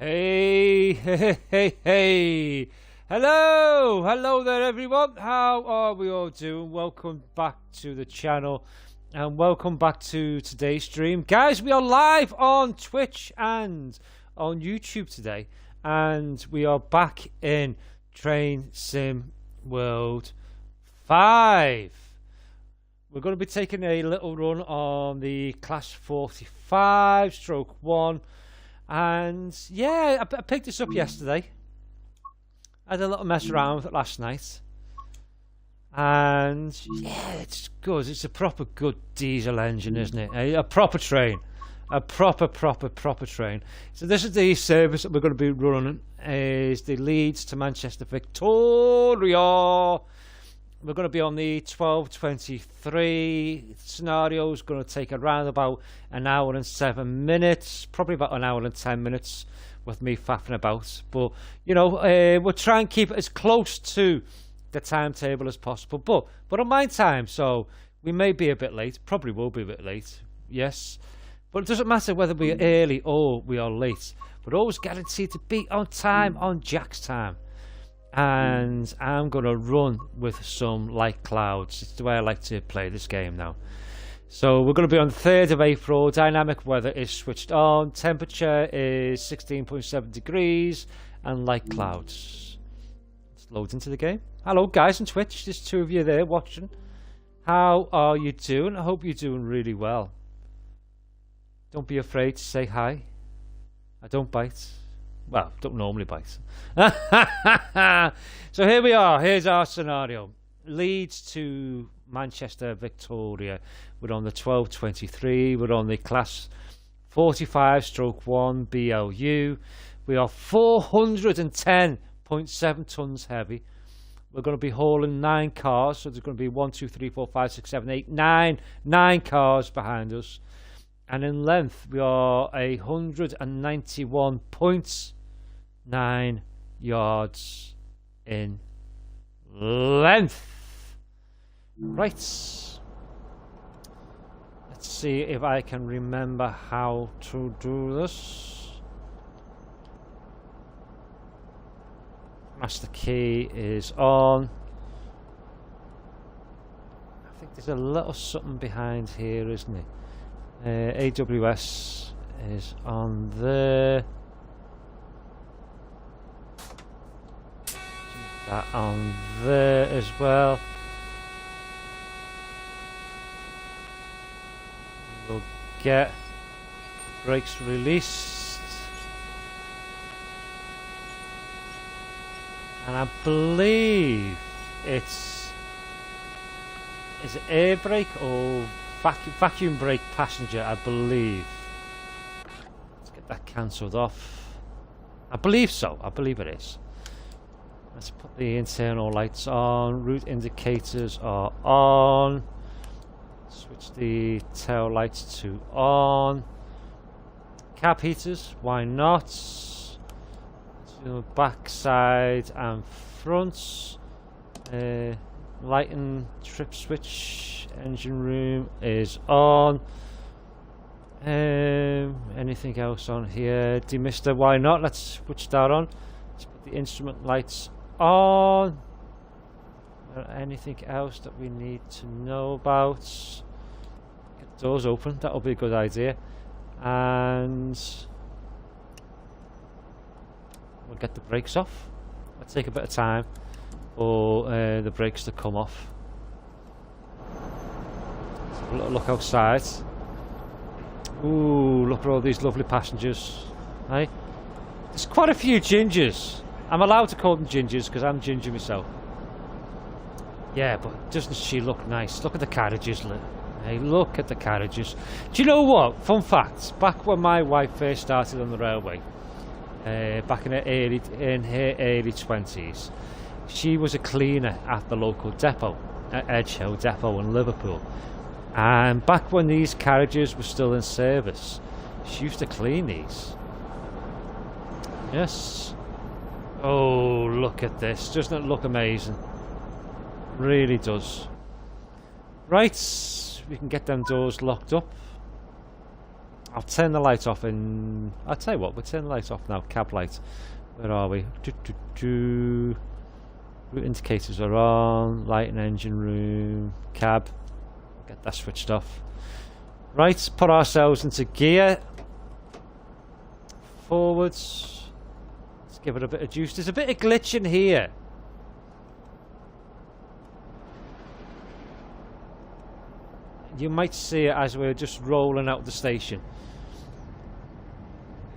Hey, hey, hey, hey. Hello there everyone. How are we all doing? Welcome back to the channel and welcome back to today's stream. Guys, we are live on Twitch and on YouTube today, and we are back in Train Sim World 5. We're going to be taking a little run on the Class 45 stroke 1. And yeah, I picked this up yesterday. I had a little mess around with it last night. And yeah, it's good. It's a proper good diesel engine, isn't it? A proper train. A proper train. So this is the service that we're going to be running. Is the Leeds to Manchester Victoria. We're going to be on the 12:23 scenario. Is going to take around about an hour and 7 minutes, probably about an hour and 10 minutes with me faffing about. But you know, we'll try and keep it as close to the timetable as possible. But on my time, so we may be a bit late. Probably will be a bit late. Yes, but it doesn't matter whether we are early or we are late. We're always guaranteed to be on time, on Jack's time. And I'm going to run with some light clouds. It's the way I like to play this game now. So we're going to be on the 3rd of April. Dynamic weather is switched on. Temperature is 16.7 degrees and light clouds. Let's load into the game. Hello guys on Twitch. There's 2 of you there watching. How are you doing? I hope you're doing really well. Don't be afraid to say hi. I don't bite. Well, don't normally bite. So here we are. Here's our scenario. Leeds to Manchester Victoria. We're on the 12:23. We're on the Class 45 stroke 1 BLU. We are 410.7 tons heavy. We're going to be hauling 9 cars. So there's going to be 1, 2, 3, 4, 5, 6, 7, 8, 9 cars behind us. And in length, we are 191.9 yards in length. Right. Let's see if I can remember how to do this. Master key is on. I think there's a little something behind here, isn't it? AWS is on there. That on there as well. We'll get brakes released. And I believe it's... is it air brake or vacuum brake passenger, I believe. Let's get that cancelled off. I believe so. I believe it is. Let's put the internal lights on. Route indicators are on. Switch the tail lights to on. Cab heaters, why not? To the back side and front. Lighting trip switch. Engine room is on. Anything else on here? Demister, why not? Let's switch that on. Let's put the instrument lights on. Anything else that we need to know about? Get the doors open, that'll be a good idea. And we'll get the brakes off. It'll take a bit of time for the brakes to come off. A little look outside. Ooh, look at all these lovely passengers. Hey, there's quite a few gingers. I'm allowed to call them gingers because I'm ginger myself. Yeah, but doesn't she look nice? Look at the carriages. Hey, look at the carriages. Do you know what? Fun fact: back when my wife first started on the railway, back in her early 20s, she was a cleaner at the local depot, at Edge Hill Depot in Liverpool. And back when these carriages were still in service, she used to clean these. Yes. Oh, look at this. Doesn't it look amazing? Really does. Right, we can get them doors locked up. I'll turn the light off and I'll tell you what, we'll turn the light off now. Cab light. Where are we? Route indicators are on. Light and engine room. Cab. Get that switched off. Right, put ourselves into gear. Forwards. Let's give it a bit of juice. There's a bit of glitch in here. You might see it as we're just rolling out of the station.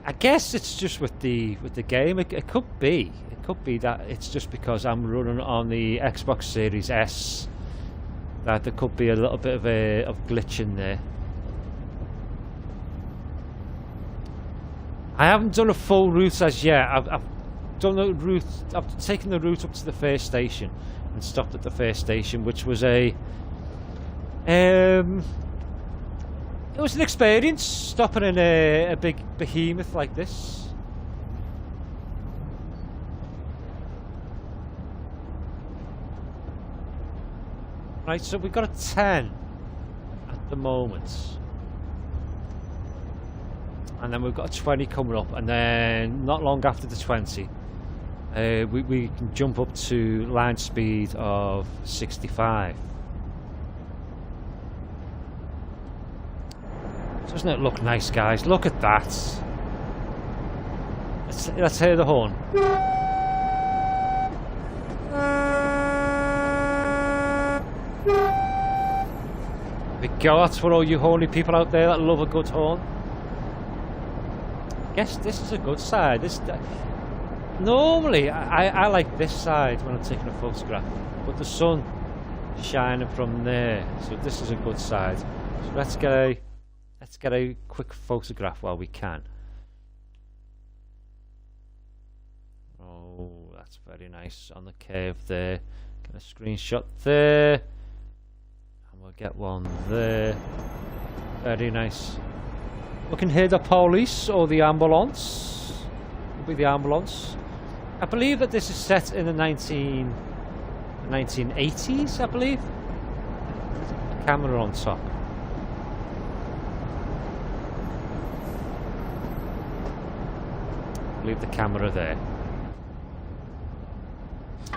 I guess it's just with the game. It could be. It could be that it's just because I'm running on the Xbox Series S that there could be a little bit of glitch in there. I haven't done a full route as yet. I've done a route. I've taken the route up to the first station and stopped at the first station, which was a. It was an experience stopping in a big behemoth like this. Right, so we've got a 10 at the moment. And then we've got a 20 coming up, and then not long after the 20, we can jump up to line speed of 65. Doesn't it look nice, guys? Look at that. Let's hear the horn. There we go. That's for all you horny people out there that love a good horn. I guess this is a good side. Normally, I like this side when I'm taking a photograph, but the sun shining from there, so this is a good side. So let's get a quick photograph while we can. Oh, that's very nice on the curve there. Get a screenshot there, and we'll get one there. Very nice. We can hear the police or the ambulance. It'll be the ambulance. I believe that this is set in the 1980s, I believe. The camera on top. Leave the camera there.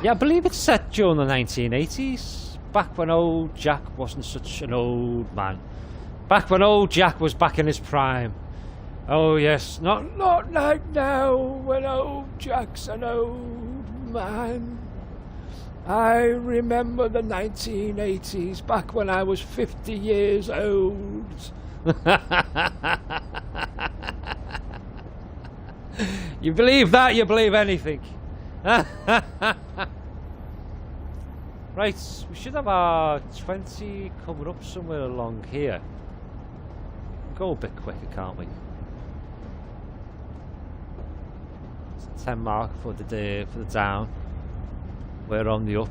Yeah, I believe it's set during the 1980s. Back when old Jack wasn't such an old man. Back when old Jack was back in his prime. Oh yes, not like now when old Jack's an old man. I remember the 1980s, back when I was 50 years old. You believe that, you believe anything. Right, we should have our 20 coming up somewhere along here. Go a bit quicker, can't we? It's a 10 mark for the down. We're on the up.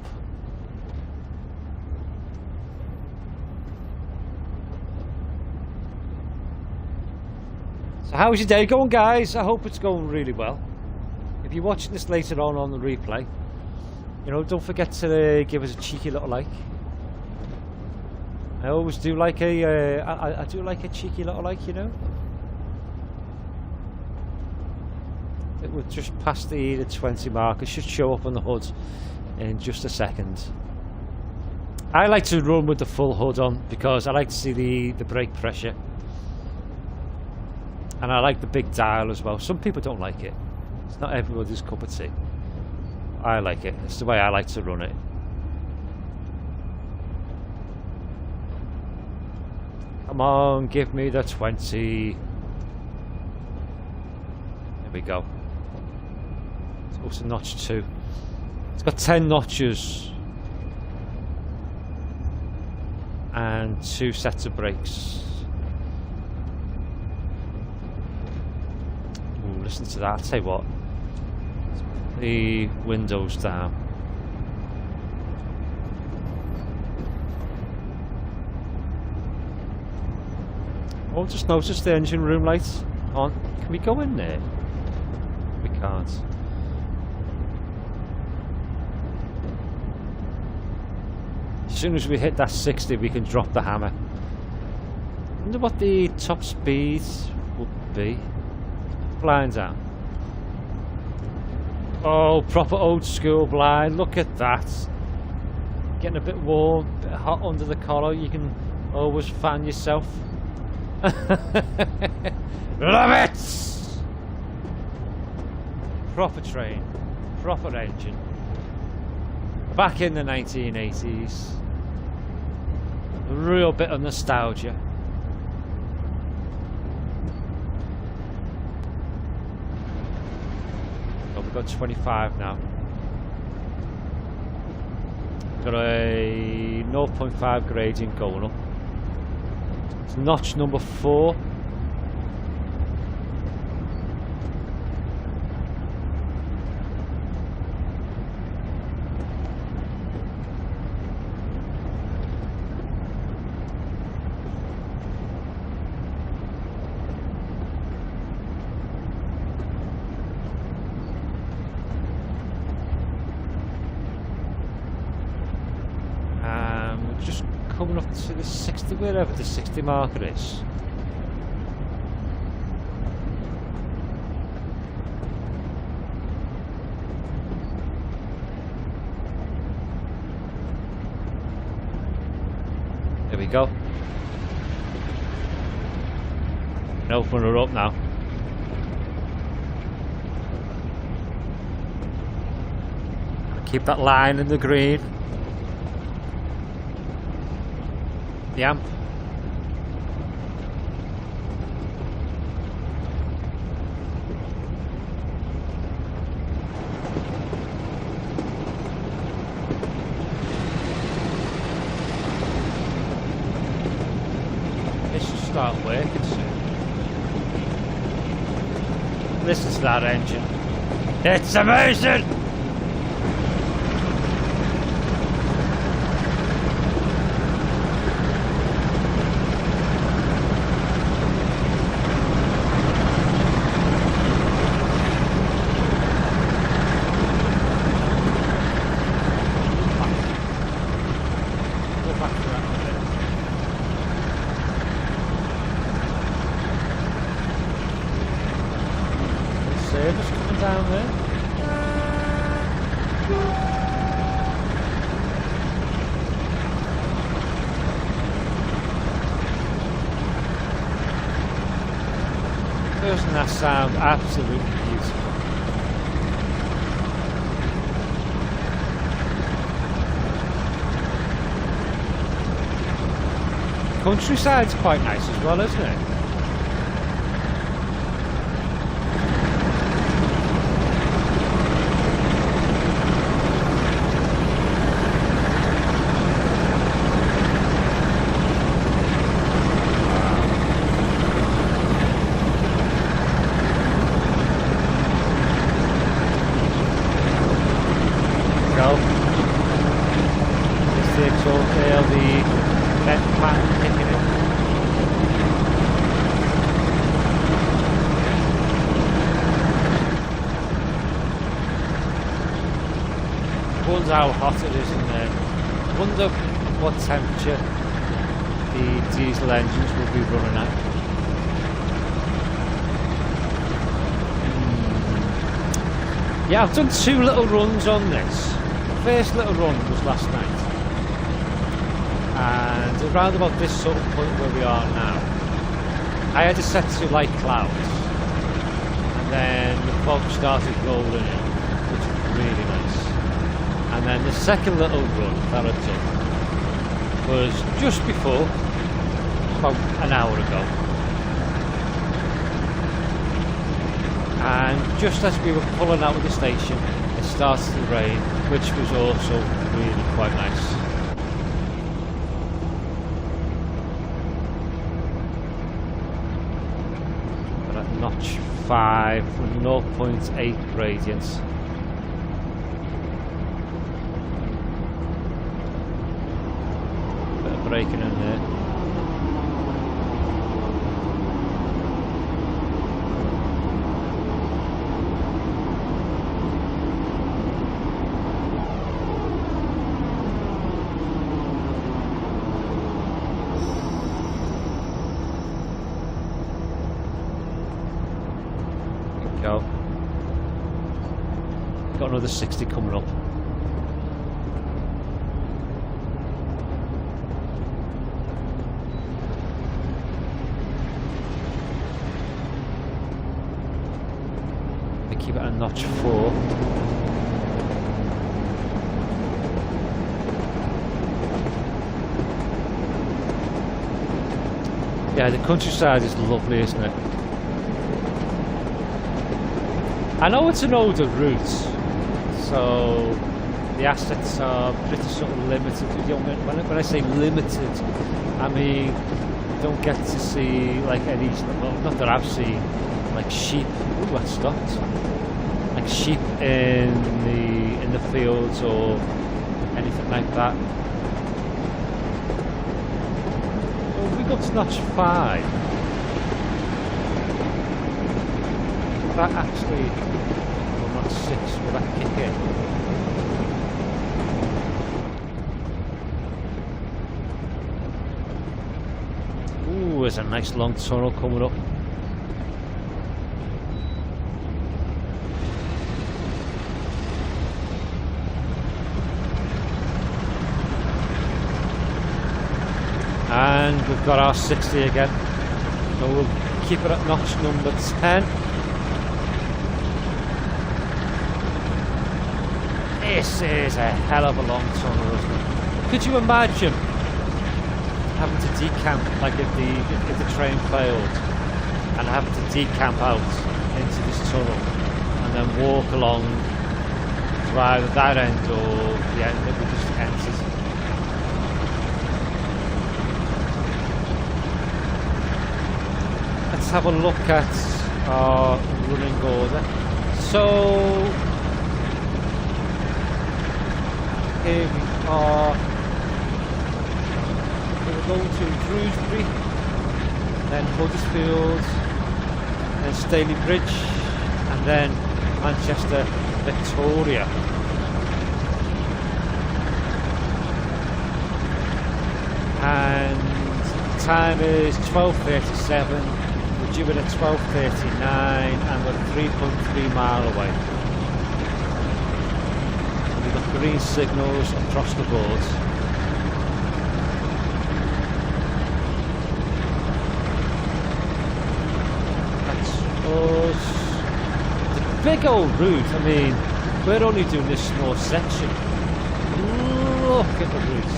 So how's your day going, guys? I hope it's going really well. If you're watching this later on the replay, you know, don't forget to give us a cheeky little like. I always do like I do like a cheeky little like, you know. It would just pass the 20 mark. It should show up on the hood in just a second. I like to run with the full hood on because I like to see the brake pressure. And I like the big dial as well. Some people don't like it. It's not everybody's cup of tea. I like it. It's the way I like to run it. Come on, give me the 20. There we go. Let's go to notch 2. It's got 10 notches. And 2 sets of brakes. Listen to that. I'll tell you what, let's put the windows down. Oh, just noticed the engine room lights on. Can we go in there? We can't. As soon as we hit that 60, we can drop the hammer. I wonder what the top speed be. Blind down. Oh, proper old school blind. Look at that. Getting a bit warm, a bit hot under the collar. You can always fan yourself. Love it! Proper train, proper engine. Back in the 1980s. A real bit of nostalgia. Oh, we've got 25 now. Got a 0.5 gradient going up. It's notch number 4. Just coming up to the 60, wherever the 60 marker is. There we go. And open her up now. Keep that line in the green. The amp. This should start working soon. Listen to that engine. It's amazing! Service coming down there. Doesn't that sound absolutely beautiful? Countryside's quite nice as well, isn't it? Go. It's the exhaust there, the vent fan kicking in. Wonder how hot it is in there. Wonder what temperature the diesel engines will be running at. Yeah, I've done 2 little runs on this. First little run was last night, and around about this sort of point where we are now, I had it set to light clouds, and then the fog started rolling in, which was really nice. And then the second little run that I'd done was just before, about an hour ago, and just as we were pulling out of the station, it started to rain, which was also really quite nice. But at notch 5 with 0.8 gradients. Bit of braking in there. another 60 coming up. Keep it at notch 4. Yeah, the countryside is lovely, isn't it? I know it's an older route, so the assets are pretty sort of limited. When I say limited, I mean you don't get to see like any, well, not that I've seen, like sheep. Ooh, that stopped. Like sheep in the fields or anything like that. Well, we got to notch 5. That actually, well, not 6. Will that kick in? Ooh, there's a nice long tunnel coming up. And we've got our 60 again, so we'll keep it at notch number 10. This is a hell of a long tunnel, isn't it? Could you imagine having to decamp, like if the train failed, and having to decamp out into this tunnel and then walk along to either that end or the end that we just entered? Let's have a look at our running order. So here we are. We're going to Shrewsbury, then Huddersfield, then Staley Bridge, and then Manchester Victoria. And the time is 12:37. We're due in at 12:39 and we're 3.3 mile away. And we've got green signals across the board. That's us. The big old route, I mean, we're only doing this small section. Look at the route.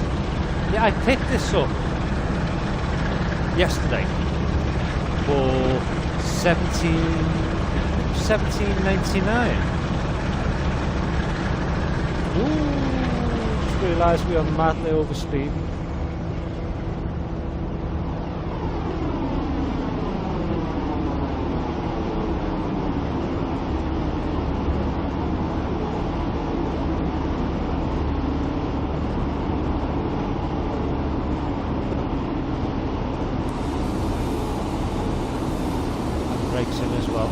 Yeah, I picked this up yesterday for $17.99. Ooh, just realised we are madly overspeeding. Brakes in as well.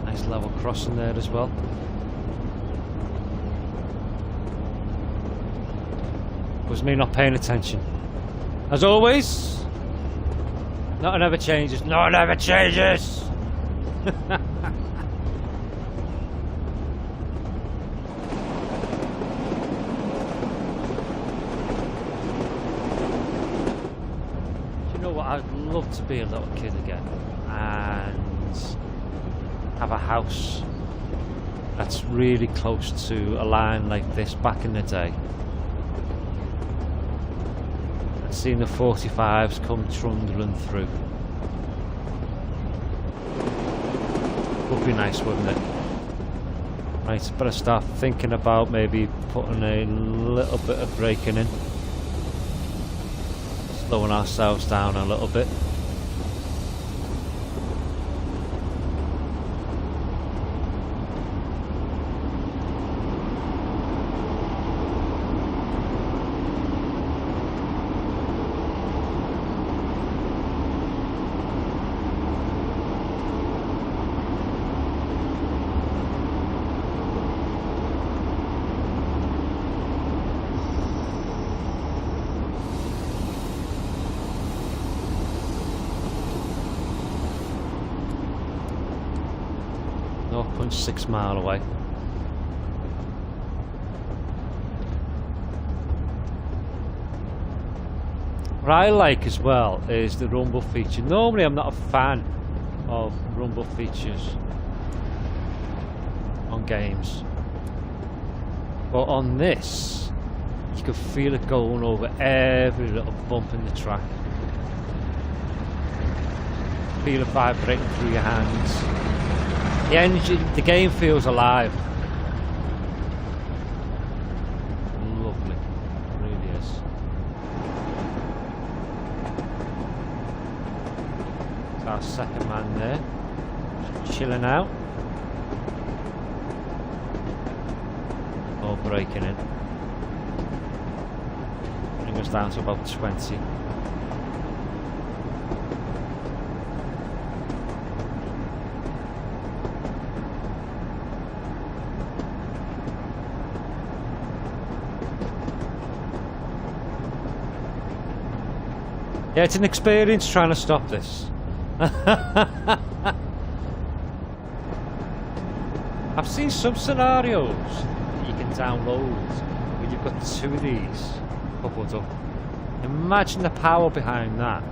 Nice level crossing there as well. Was me not paying attention. As always. Nothing ever changes. Nothing ever changes. You know what? I'd love to be a little kid again and have a house that's really close to a line like this back in the day. Seeing the 45s come trundling through. Would be nice, wouldn't it? Right, better start thinking about maybe putting a little bit of braking in. Slowing ourselves down a little bit. 6.6 mile away. What I like as well is the rumble feature. Normally I'm not a fan of rumble features on games, but on this you can feel it going over every little bump in the track. Feel it vibrating through your hands. The engine, the game feels alive. Lovely, it really is. It's our second man there, just chilling out. Or braking in. Bring us down to about 20. Yeah, it's an experience trying to stop this. I've seen some scenarios that you can download where you've got two of these coupled up. Imagine the power behind that.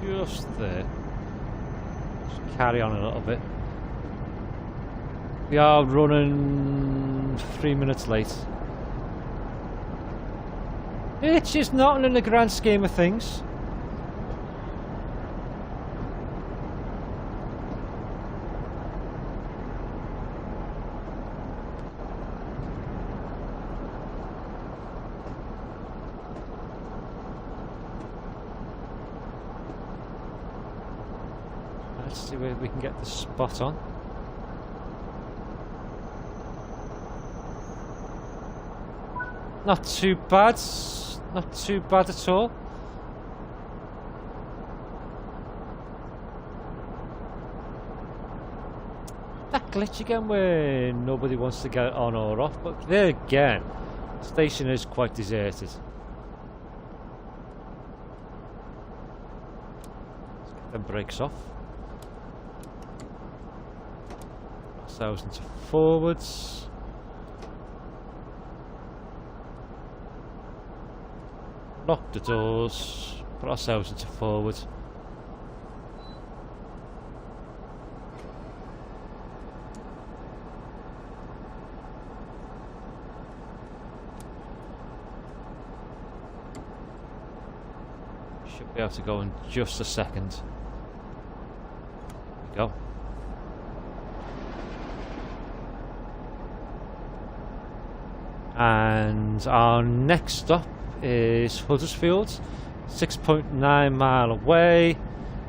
Just there. Just carry on a little bit. We are running 3 minutes late. It's just nothing in the grand scheme of things. Let's see where we can get the spot on. Not too bad. Not too bad at all. That glitch again where nobody wants to get it on or off, but there again, the station is quite deserted. Let's get them brakes off. Ourselves into forwards. Lock the doors, put ourselves into forward. Should be able to go in just a second. There we go. And our next stop is Huddersfield, 6.9 mile away.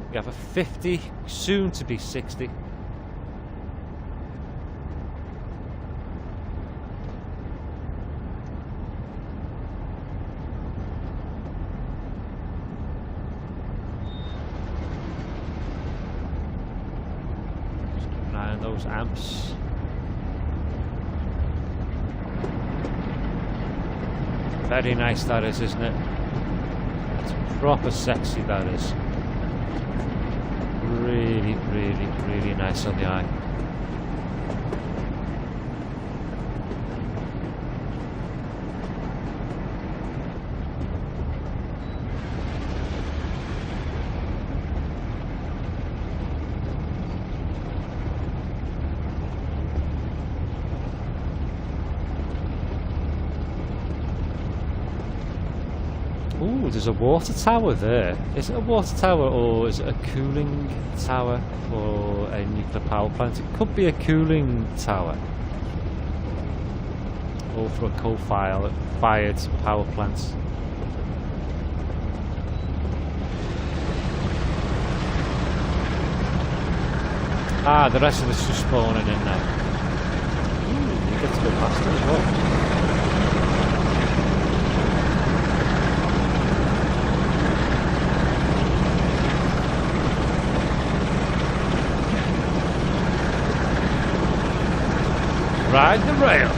We have a 50, soon to be 60. Just keep an eye on those amps. Very nice that is, isn't it? It's proper sexy, that is. Really, really, really nice on the eye. Ooh, there's a water tower there. Is it a water tower or is it a cooling tower for a nuclear power plant? It could be a cooling tower. Or for a coal-fired power plant. Ah, the rest of us just spawning in now. You get to go past it as well. Ride the rails.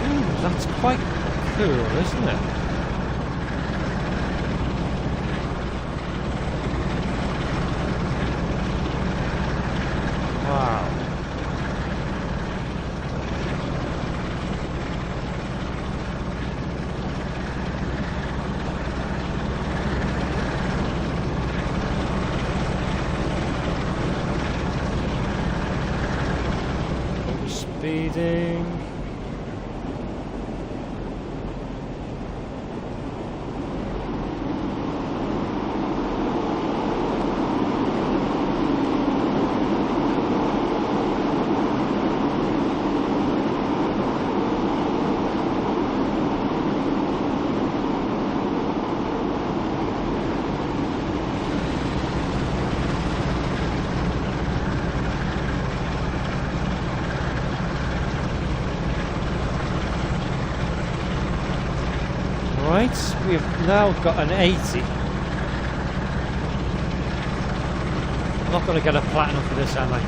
Ooh, that's quite cool, isn't it? Wow. Speeding. Right, we've now got an 80. I'm not going to get a platinum for this, am I?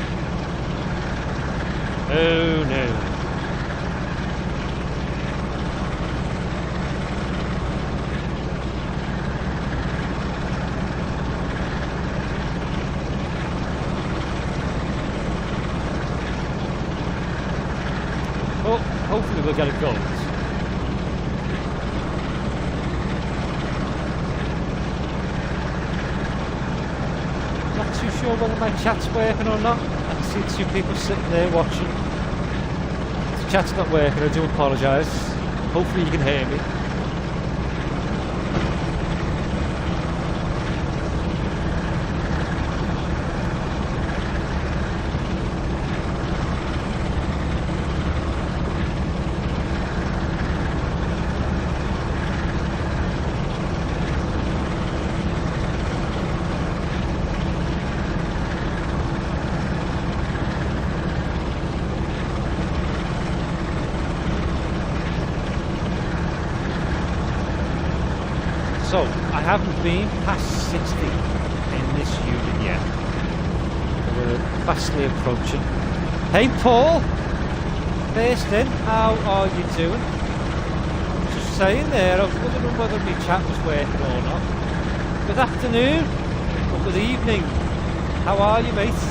Oh no. Oh, hopefully we'll get a gold. Not too sure whether my chat's working or not. I can see two people sitting there watching. If the chat's not working, I do apologise. Hopefully you can hear me. So, I haven't been past 60 in this unit yet. We're fastly approaching. Hey Paul! First in, how are you doing? Just saying there, I was wondering whether my chat was working or not. Good afternoon, or good evening. How are you, mate?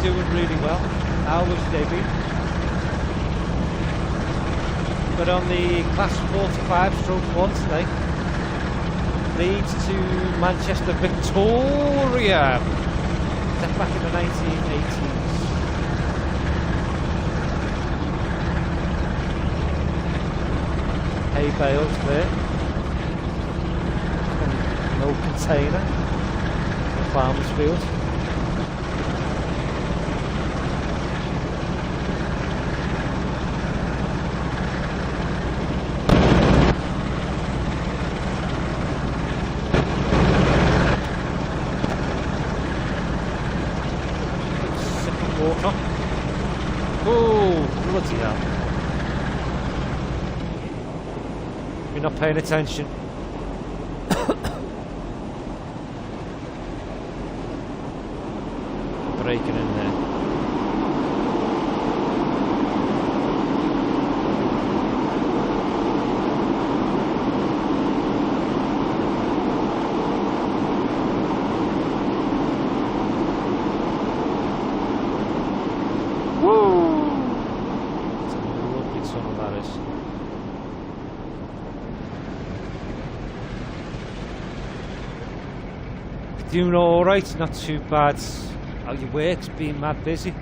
Doing really well. How was your day been? But on the class 45/1 today, Leeds to Manchester Victoria. Set back in the 1980s. Hay bales there. And no container. The farmer's field. Oh, bloody hell. You're not paying attention. Breaking in there. Doing alright, not too bad. How your work's been mad busy?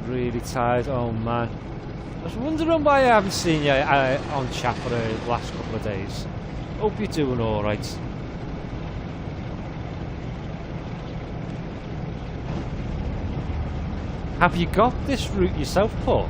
Really tired, oh man. I was wondering why I haven't seen you on chat for the last couple of days. Hope you're doing alright. Have you got this route yourself, Paul?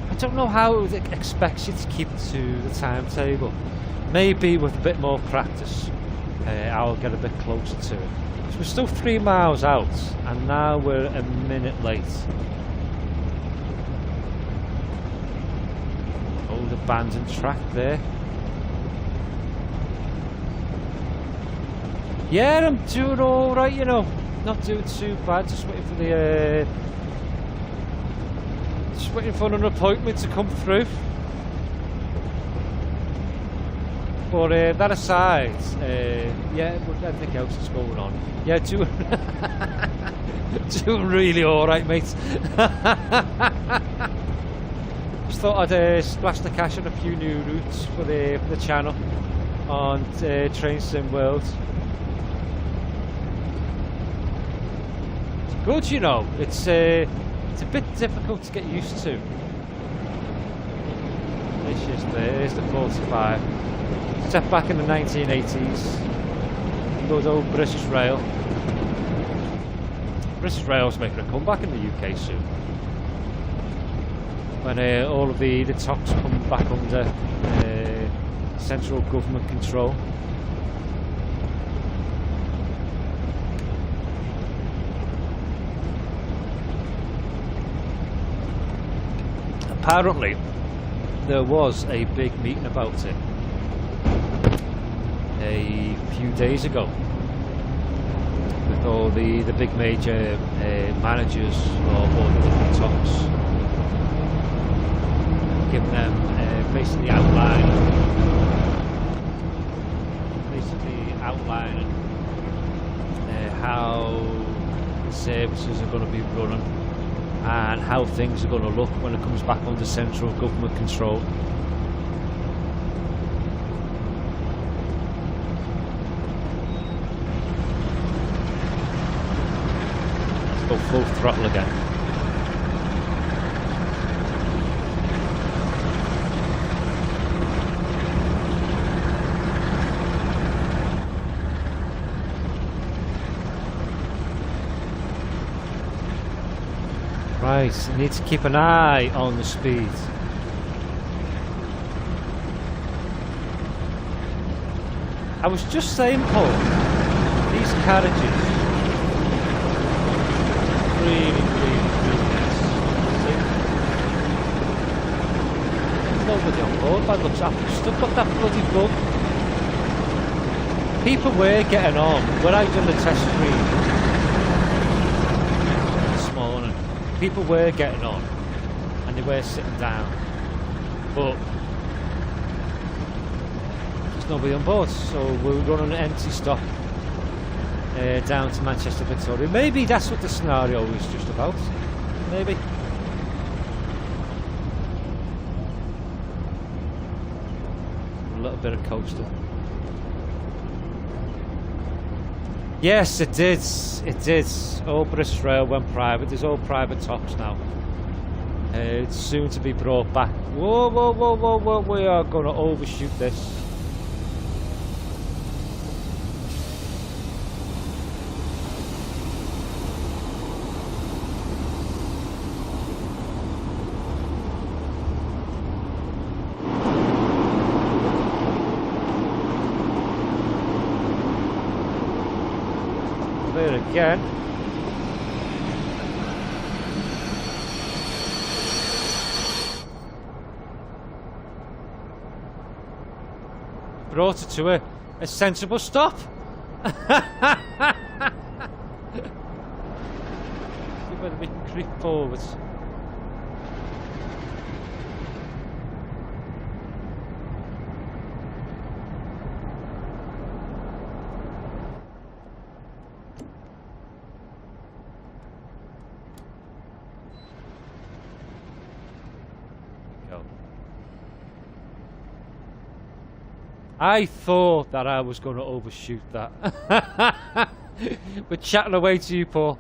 I don't know how it expects you to keep to the timetable. Maybe with a bit more practice, I'll get a bit closer to it. So we're still 3 miles out, and now we're a minute late. Oh, the abandoned track there. Yeah, I'm doing all right, you know. Not doing too bad. Just waiting for the. Just waiting for an appointment to come through. But that aside, yeah, everything else is going on. Yeah, doing really all right, mate. Just thought I'd splash the cash on a few new routes for the channel on Train Sim World. It's good, you know. It's a bit difficult to get used to. There's the 45. Set back in the 1980s. Good old British Rail. British Rail's making a comeback in the UK soon. When all of the tops come back under central government control. Apparently, there was a big meeting about it a few days ago with all the big major managers of all the different tops, giving them basically outlining how the services are going to be running and how things are going to look when it comes back under central government control. Go full throttle again. Right, I need to keep an eye on the speed. I was just saying, Paul, these carriages really nice. Nobody on board by the looks. I've still got that bloody bug. People were getting on when I done the test stream this morning. People were getting on and they were sitting down, but there's nobody on board, so we're running an empty stop down to Manchester Victoria. Maybe that's what the scenario is just about. Maybe. A little bit of coastal. Yes, it did. It did. All British Rail went private. There's all private tops now. It's soon to be brought back. Whoa, whoa, whoa, whoa, whoa. We are going to overshoot this. Again. Brought it to a sensible stop. See whether we can creep forwards. I thought that I was going to overshoot that. We're chatting away to you, Paul.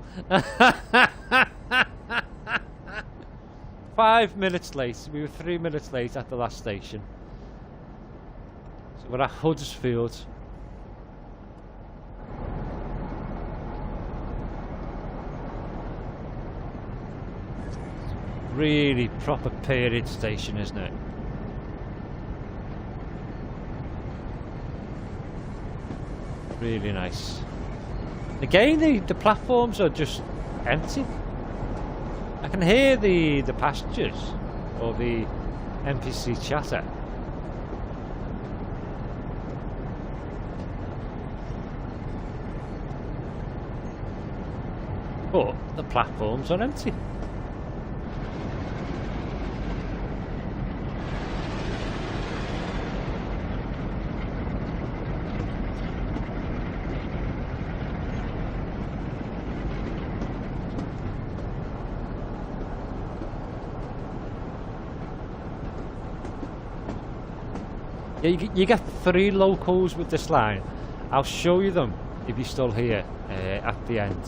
5 minutes late. We were 3 minutes late at the last station. So we're at Huddersfield. Really proper period station, isn't it? Really nice. Again, the platforms are just empty. I can hear the passengers or the NPC chatter. But the platforms are empty. Yeah, you get 3 locals with this line. I'll show you them if you're still here at the end.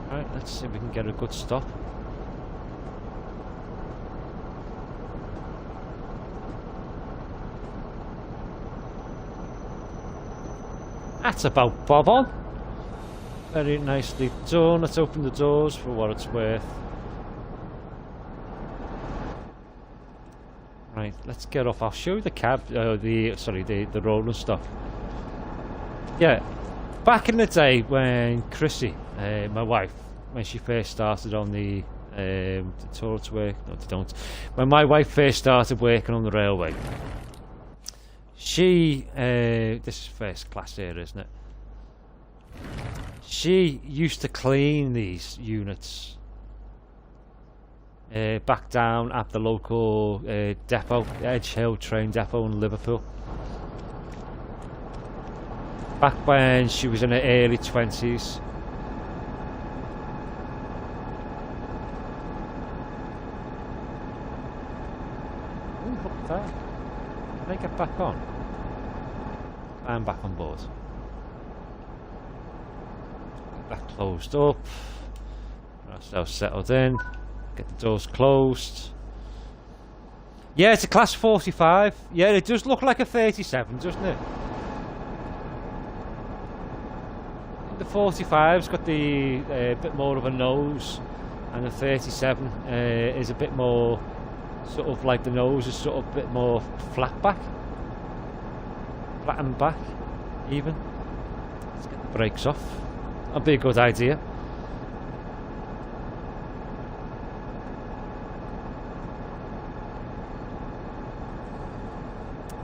Right, let's see if we can get a good stop. That's about bob on. Very nicely done. Let's open the doors for what it's worth. Right, let's get off. I'll show you the cab, the rolling stuff. Yeah, back in the day when Chrissy, my wife, when she first started on the toilets work, no they don't. When my wife first started working on the railway, she, this is first class here, isn't it? She used to clean these units back down at the local depot, Edge Hill train depot in Liverpool. Back when she was in her early 20s. Ooh, look at that. Can I get back on? I'm back on board. Get that closed up. Get ourselves settled in. Get the doors closed. Yeah, it's a class 45. Yeah, it does look like a 37, doesn't it? The 45's got the bit more of a nose, and the 37 is a bit more sort of like the nose is sort of a bit more flat back. Flattened back, even. Let's get the brakes off. That'd be a good idea.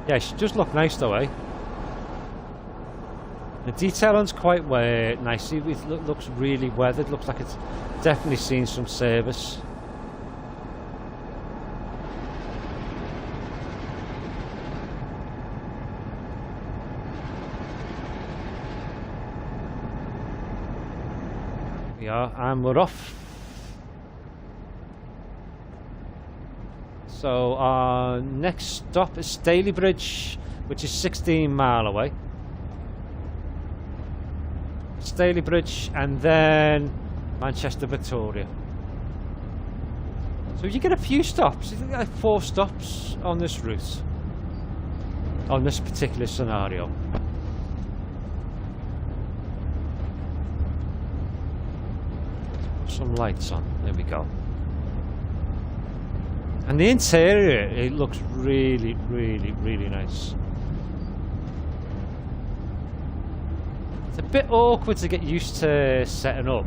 Yeah, she does look nice though, eh? The detailing's quite nice. It looks really weathered. Looks like it's definitely seen some service. We are, and we're off. So our next stop is Stalybridge, which is 16 miles away. Stalybridge and then Manchester Victoria. So you get a few stops. You get like 4 stops on this route, on this particular scenario. Put some lights on. There we go. And the interior, it looks really, really, really nice. It's a bit awkward to get used to setting up.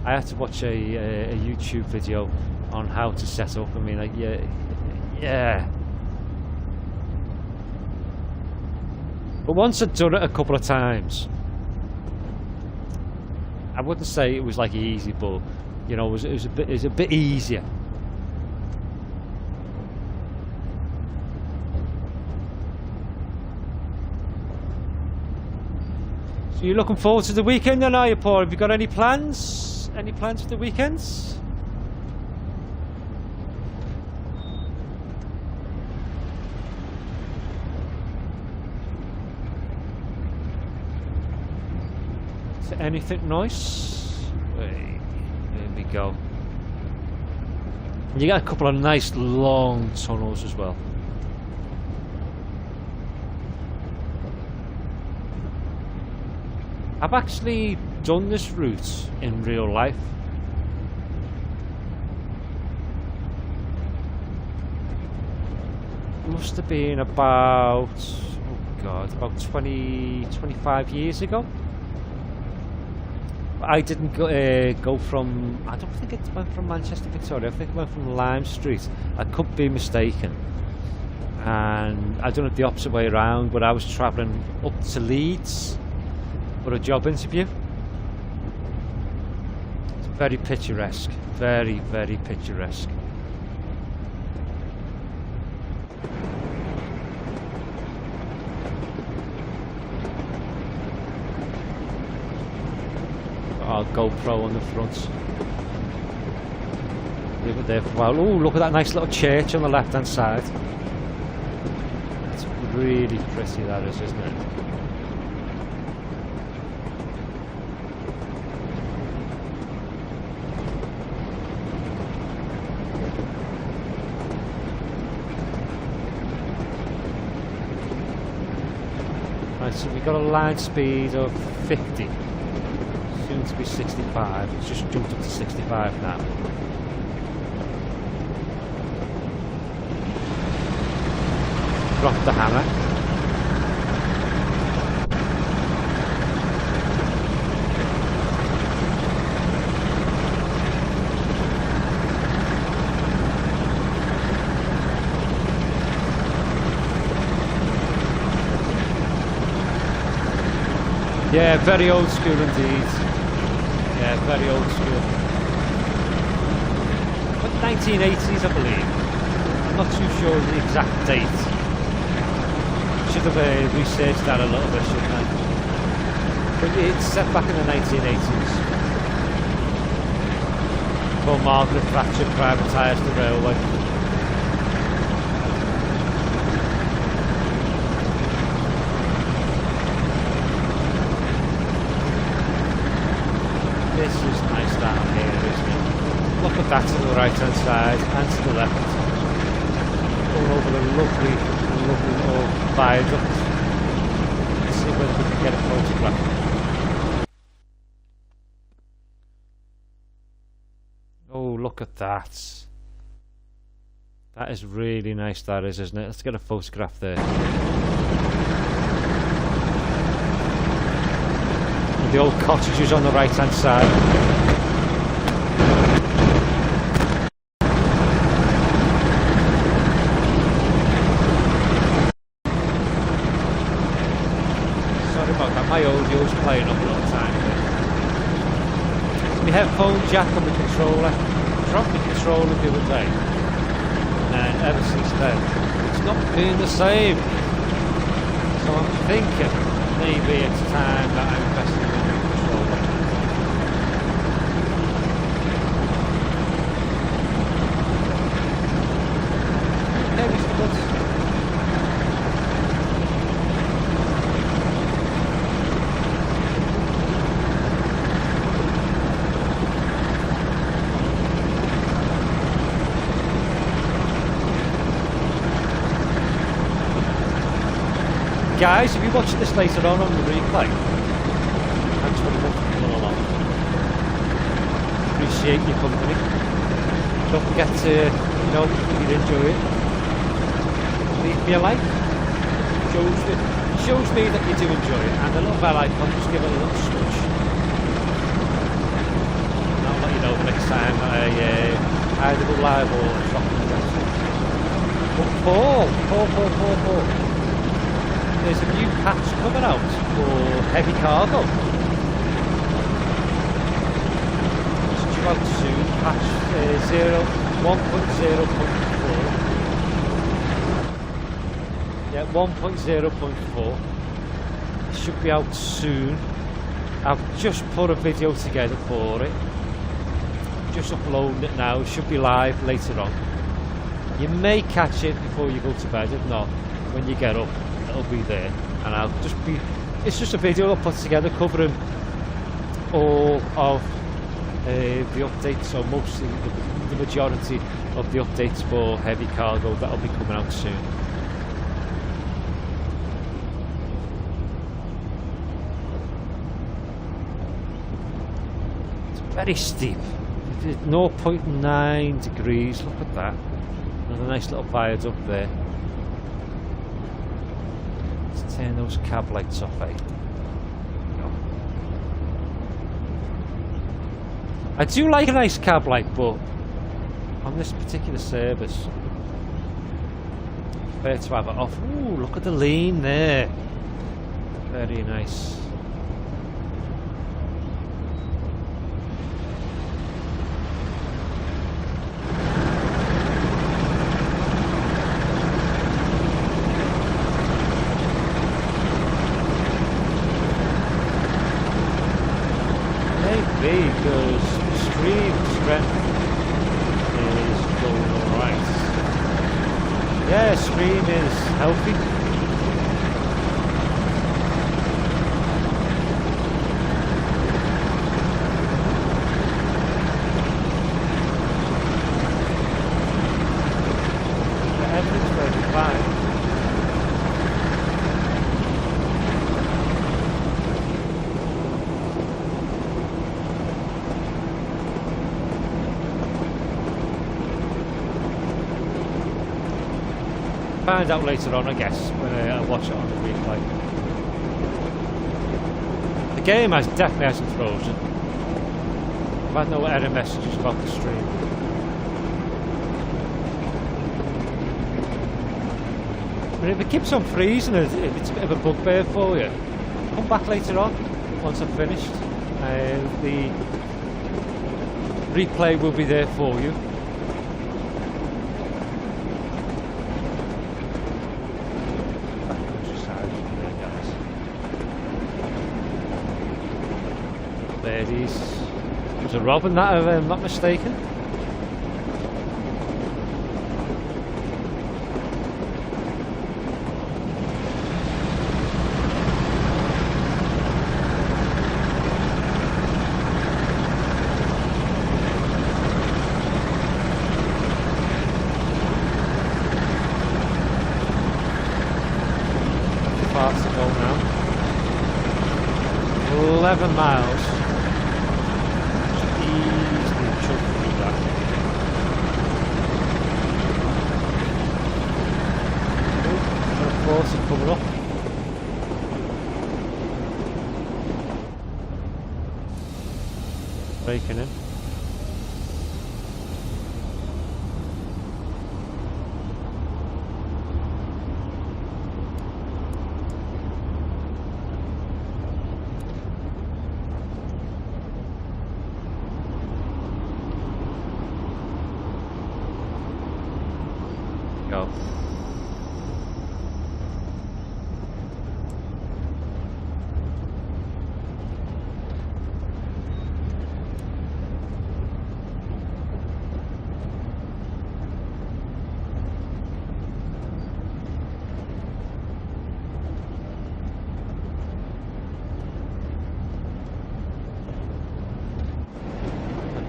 I had to watch a YouTube video on how to set up. I mean, like, yeah. But once I'd done it a couple of times, I wouldn't say it was like easy, but you know, it was a bit easier. So you're looking forward to the weekend then, are you, Paul? Have you got any plans? Any plans for the weekends? Is there anything nice? Wait, there we go. You get a couple of nice long tunnels as well. I've actually done this route in real life. Must have been about, oh god, about 25 years ago. I didn't go from, I don't think it went from Manchester, Victoria, I think it went from Lime Street. I could be mistaken. And I done it the opposite way around, but I was travelling up to Leeds for a job interview. It's very picturesque, very, very picturesque. Our GoPro on the front. Leave it there for a while. Oh, look at that nice little church on the left hand side. It's really pretty, that is, isn't it? Right, so we got a line speed of 50. Soon to be 65. It's just jumped up to 65 now. Drop the hammer. Yeah, very old school indeed. Yeah, very old school. But 1980s, I believe. I'm not too sure of the exact date. Should have researched that a little bit, shouldn't I? But it's set back in the 1980s. Before Margaret Thatcher privatised the railway. This is nice down here, isn't it? Look at that to the right hand side and to the left. All over the lovely old viaduct. Let's see whether we can get a photograph. Oh, look at that. That is really nice, that is, isn't it? Let's get a photograph there. The old cottages on the right hand side. Sorry about that, my audio's playing up a little time ago. My headphone jack on the controller. Dropped the controller the other day, and ever since then it's not been the same. So I'm thinking maybe it's time that I'm investing in a new controller. Hey, Mr. Woods. Guys, if you're watching this later on the replay, thanks very much for coming along. Appreciate your company. Don't forget to, you know, if you enjoy it, leave me a like. Shows me that you do enjoy it, and the little bell icon, just give it a little switch. And I'll let you know the next time I either go live or drop the message. But Paul. There's a new patch coming out for heavy cargo. It's due out soon, patch 1.0.4. Yeah, 1.0.4. It should be out soon. I've just put a video together for it. Just uploading it now. It should be live later on. You may catch it before you go to bed. If not, when you get up, it'll be there, and I'll just be, it's just a video I'll put together covering all of the updates, or mostly the majority of the updates for heavy cargo that'll be coming out soon. It's very steep. It's 0.9 degrees, look at that. Another nice little viaduct there. Let's turn those cab lights off, eh? I do like a nice cab light, but on this particular service, I prefer to have it off. Ooh, look at the lean there. Very nice. Maybe because stream strength is going alright. Yeah, stream is healthy. Everything's working fine. Find out later on, I guess, when I watch it on the replay. The game definitely hasn't frozen. I've had no error messages about the stream. But if it keeps on freezing, if it's a bit of a bugbear for you, come back later on once I've finished. The replay will be there for you. Was a robin that, if I'm not mistaken? Fast to go now. 11 miles. Coming up. Braking in. Go.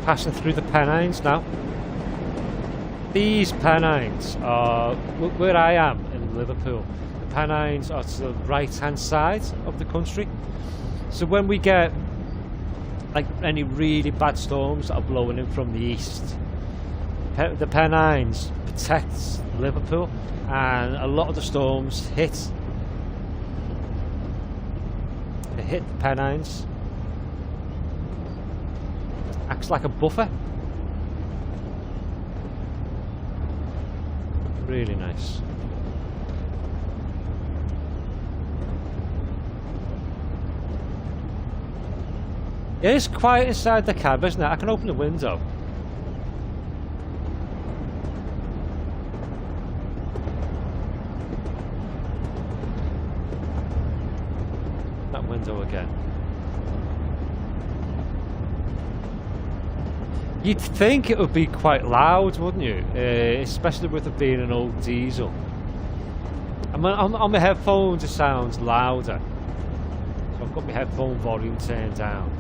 Passing through the Pennines now. These Pennines are where I am in Liverpool. The Pennines are to the right hand side of the country. So when we get like any really bad storms that are blowing in from the east, the Pennines protects Liverpool, and a lot of the storms hit the Pennines. Acts like a buffer. Really nice. It is quiet inside the cab, isn't it? I can open the window. That window again. You'd think it would be quite loud, wouldn't you? Especially with it being an old diesel. On my headphones it sounds louder. So I've got my headphone volume turned down.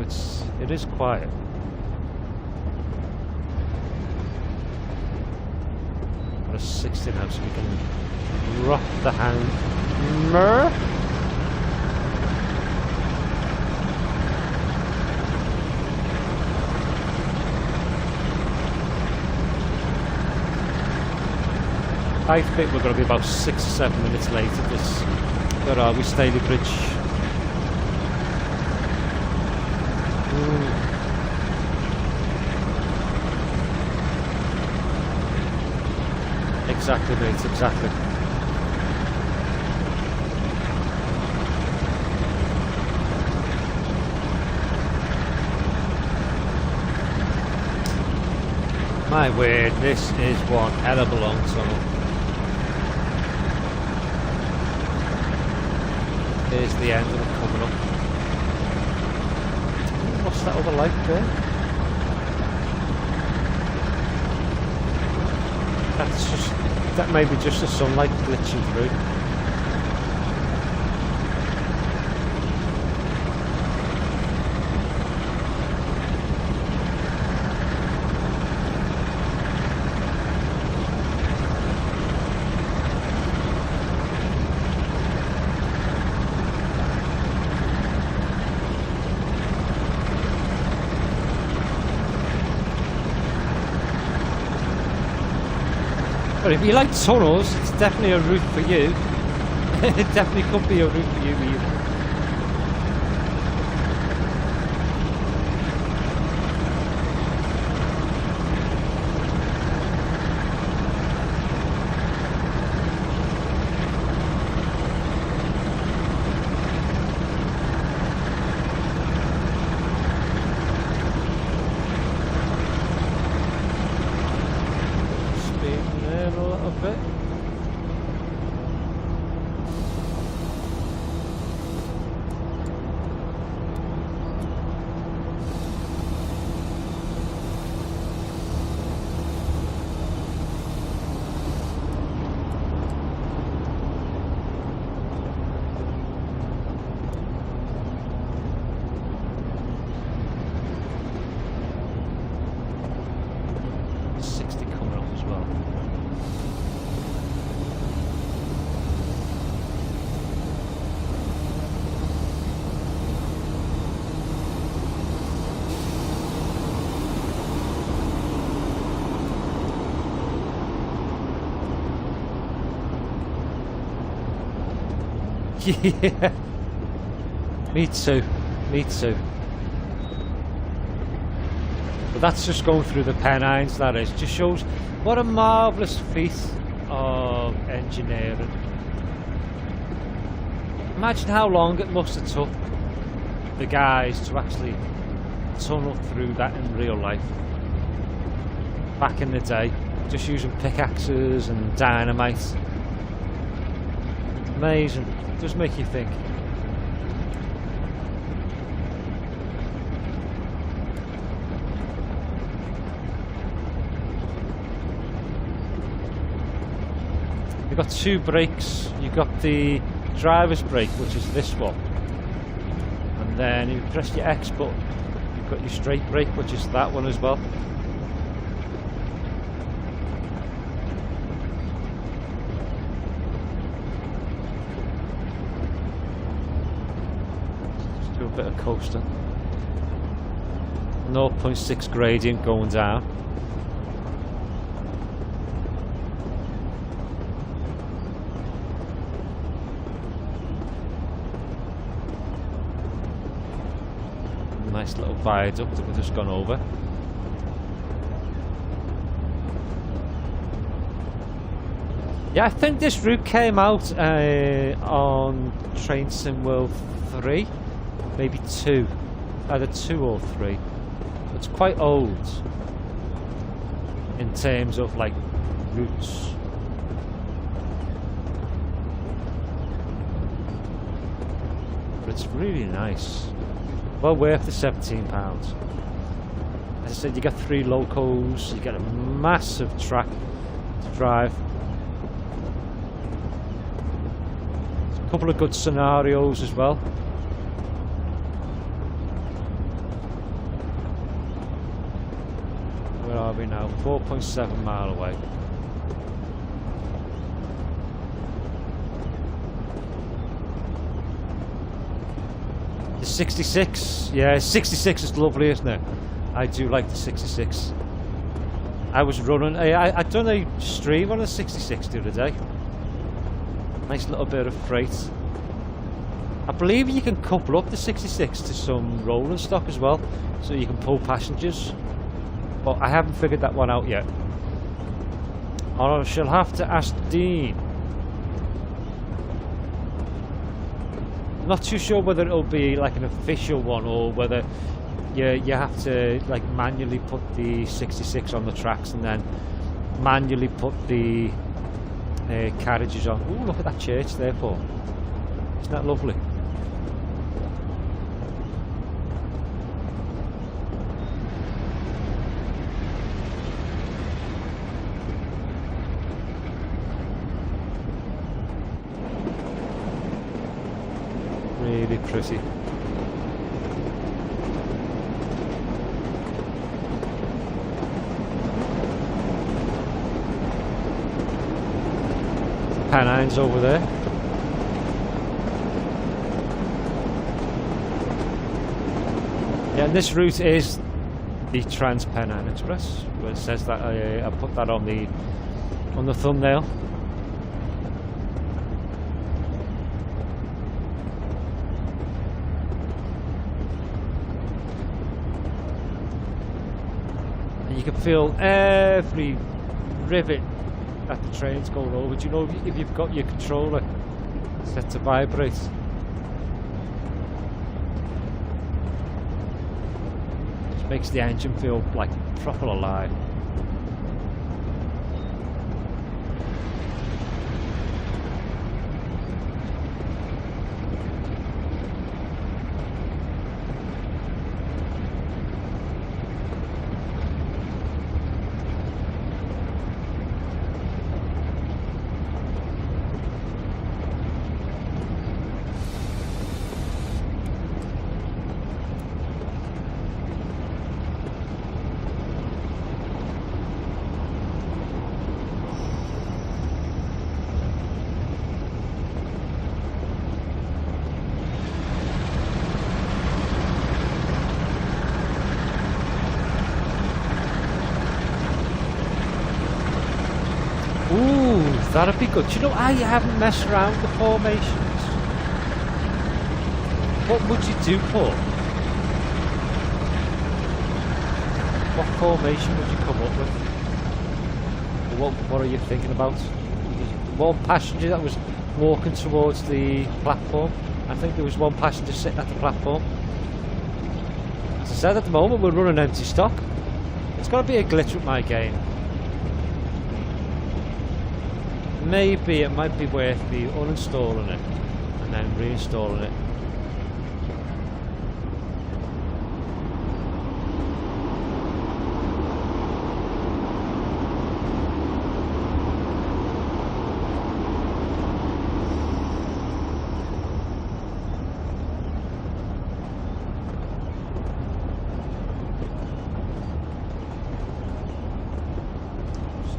It is quiet. Got a 60 now, so we can drop the hammer. I think we're going to be about 6 or 7 minutes late at this. Where are we? Staley Bridge. Exactly, mate, exactly. My word, this is one hell of a long tunnel. Here's the end of it coming up. What's that other light there? That may be just the sunlight glitching through. But if you like tunnels, it's definitely a route for you. It definitely could be a route for you either. Yeah, me too, me too. But that's just going through the Pennines, that is. Just shows what a marvellous feat of engineering. Imagine how long it must have took the guys to actually tunnel through that in real life. Back in the day, just using pickaxes and dynamite. Amazing. Does make you think. You've got two brakes. You've got the driver's brake, which is this one, and then you press your X button, you've got your straight brake, which is that one as well. Bit of coasting. 0.6 gradient going down. Nice little viaduct that we've just gone over. Yeah, I think this route came out on Train Sim World 3. Maybe 2, either 2 or 3. It's quite old in terms of like routes. But it's really nice. Well worth the £17. As I said, you get 3 locos, you get a massive track to drive. There's a couple of good scenarios as well. now, 4.7 mile away. The 66, yeah, 66 is lovely, isn't it? I do like the 66. I was running, I done a stream on the 66 the other day. Nice little bit of freight. I believe you can couple up the 66 to some rolling stock as well, so you can pull passengers. But I haven't figured that one out yet. I shall have to ask Dean. Not too sure whether it'll be like an official one or whether you have to like manually put the 66 on the tracks and then manually put the carriages on. Ooh, look at that church there, Paul. Isn't that lovely? Really pretty. Pennines over there. Yeah, and this route is the Trans-Pennine Express. Where it says that I put that on the thumbnail. You can feel every rivet that the train's going over. Do you know if you've got your controller set to vibrate? Just makes the engine feel like proper alive. Ooh, that'd be good. Do you know, I haven't messed around with the formations. What would you do, Paul? What formation would you come up with? What are you thinking about? One passenger that was walking towards the platform. I think there was one passenger sitting at the platform. As I said, at the moment we're running empty stock. It's got to be a glitch with my game. Maybe it might be worth me uninstalling it and then reinstalling it.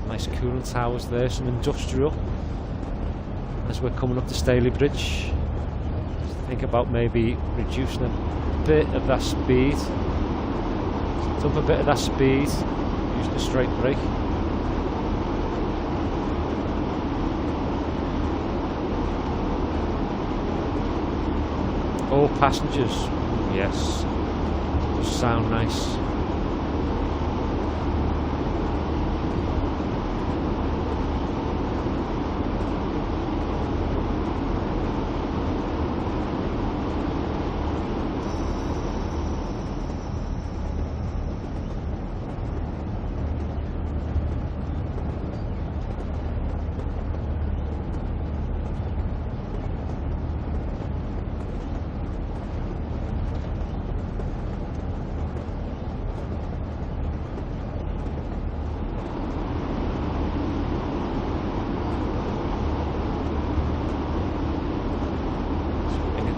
Nice cooling towers there, some industrial. As we're coming up to Staley Bridge, just think about maybe reducing a bit of that speed. Dump a bit of that speed, using a straight brake. All passengers, yes, does sound nice.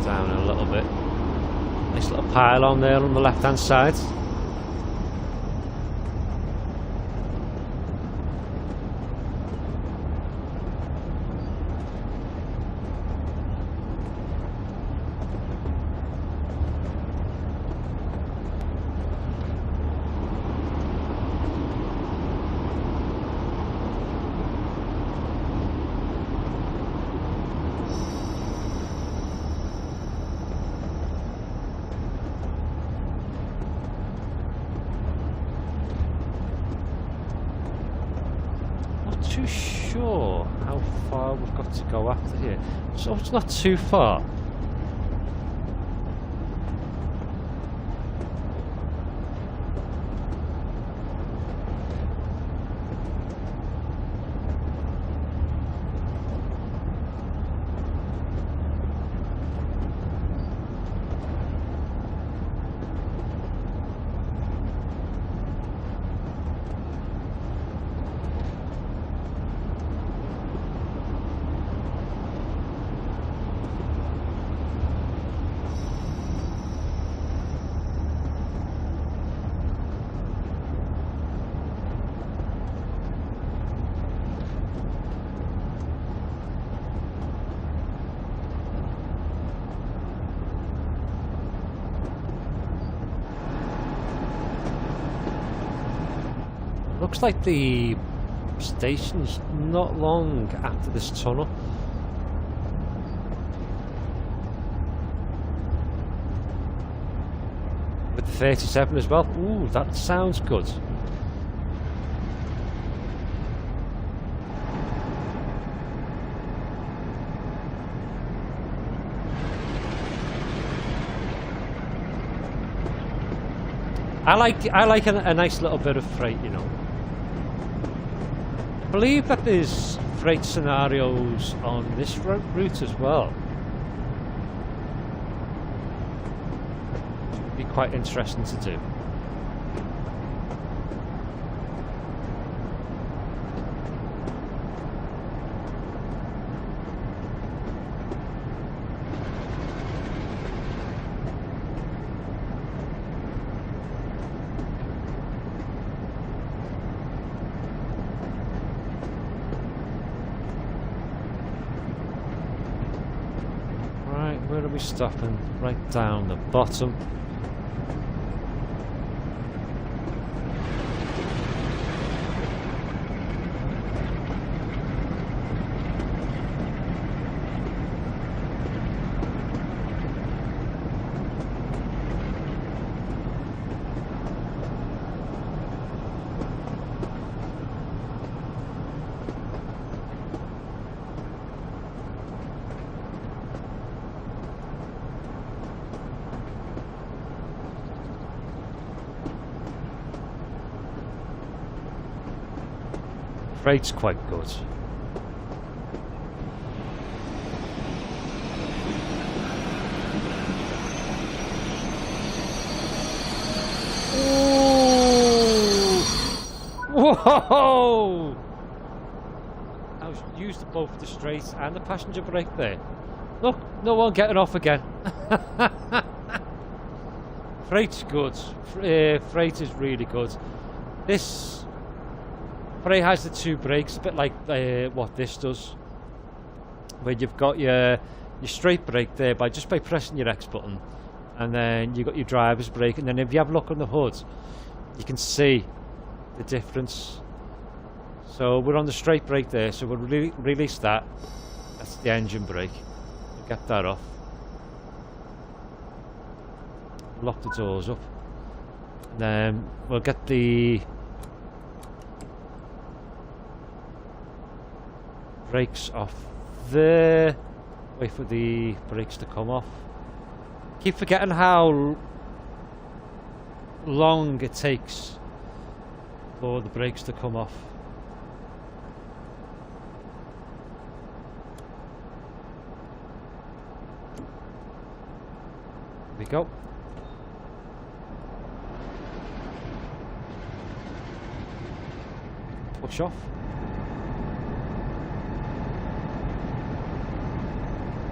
Down a little bit. Nice little pylon there on the left hand side. too sure how far we've got to go after here. So it's not too far. Looks like the station's not long after this tunnel. With the 37 as well. Ooh, that sounds good. I like a nice little bit of freight, you know. I believe that there's freight scenarios on this route as well. It'd be quite interesting to do. Where are we stopping? Right down the bottom. Freight's quite good. Ooh. Whoa! I was used both the straight and the passenger brake there. Look, no one getting off again. Freight's good. Freight is really good. This Freight has the two brakes, a bit like what this does, where you've got your straight brake there by pressing your X button, and then you've got your driver's brake, and then if you have a look on the hood, you can see the difference. So we're on the straight brake there, so we'll release that. That's the engine brake. We'll get that off. Lock the doors up. And then we'll get the brakes off there. Wait for the brakes to come off. Keep forgetting how long it takes for the brakes to come off. There we go. Push off.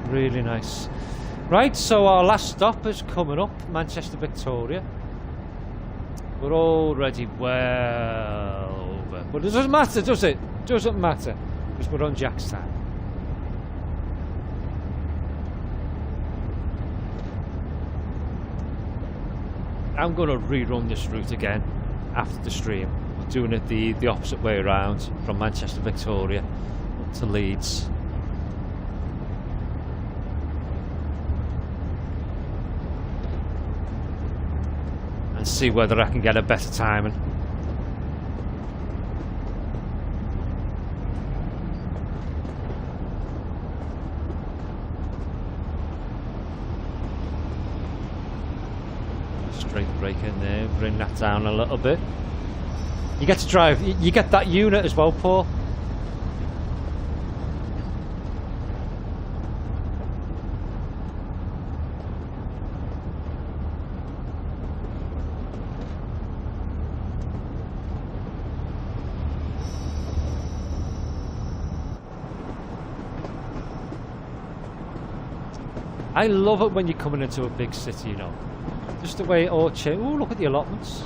Really nice. Right, so our last stop is coming up, Manchester Victoria. We're already well over, but it doesn't matter, does it? Doesn't matter, because we're on Jack's time. I'm going to rerun this route again after the stream. We're doing it the opposite way around, from Manchester Victoria up to Leeds. And see whether I can get a better timing. straight brake in there, bring that down a little bit. You get to drive, you get that unit as well, Paul. I love it when you're coming into a big city, you know. Just the way it all changes. Oh, look at the allotments.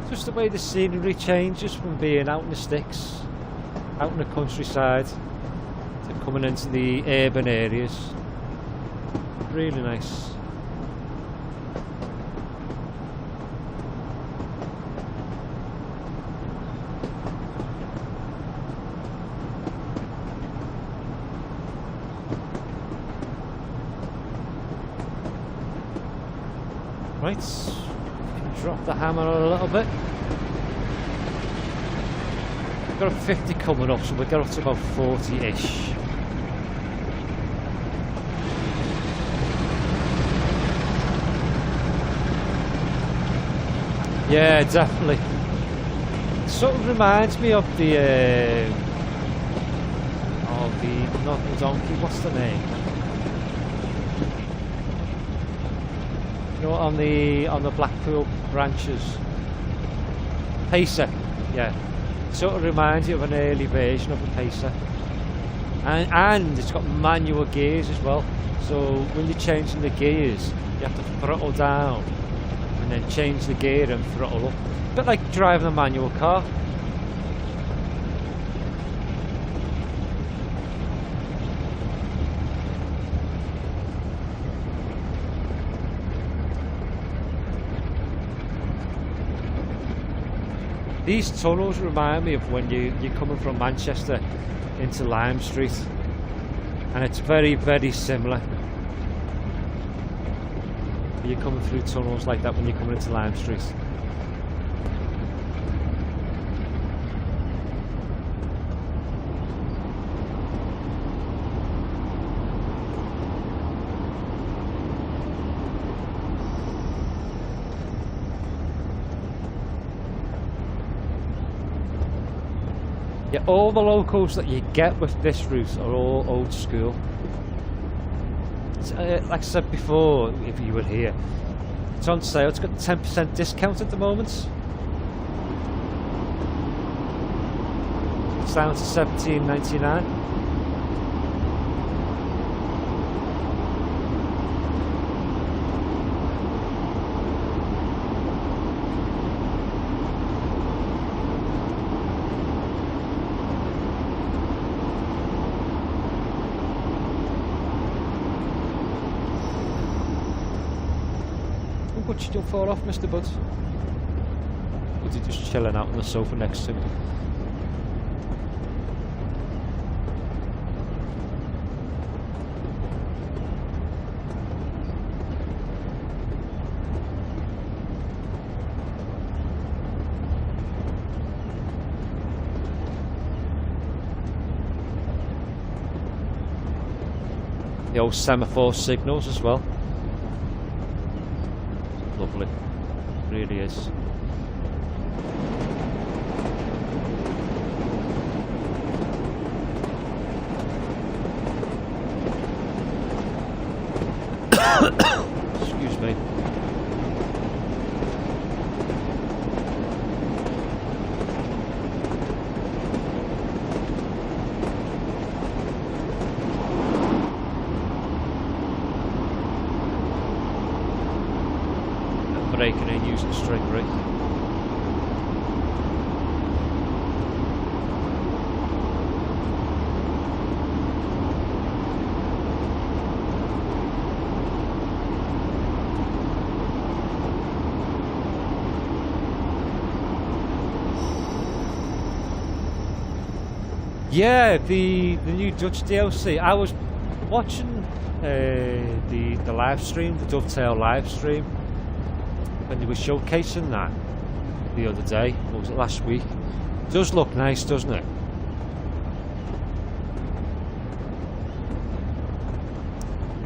Just the way the scenery changes from being out in the sticks, out in the countryside, to coming into the urban areas. Really nice. Right, drop the hammer a little bit. We've got a 50 coming up, so we'll get up to about 40-ish. Yeah, definitely. It sort of reminds me of the not the donkey, what's the name? You know, on the Blackpool branches, Pacer, yeah. Sort of reminds you of an early version of a Pacer, and it's got manual gears as well. So when you're changing the gears, you have to throttle down and then change the gear and throttle up. A bit like driving a manual car. These tunnels remind me of when you're coming from Manchester into Lime Street, and it's very, very similar. You're coming through tunnels like that when you're coming into Lime Street. Yeah, all the locals that you get with this route are all old school. Like I said before, if you were here, it's on sale. It's got a 10% discount at the moment. It's down to £17.99. But you don't fall off, Mr. Bud. Or is he just chilling out on the sofa next to me? The old semaphore signals as well. Lovely, really is. Excuse me. Braking in using straight brake. Yeah, the new Dutch DLC. I was watching the live stream, the Dovetail live stream, when they were showcasing that the other day, or was it last week? It does look nice, doesn't it?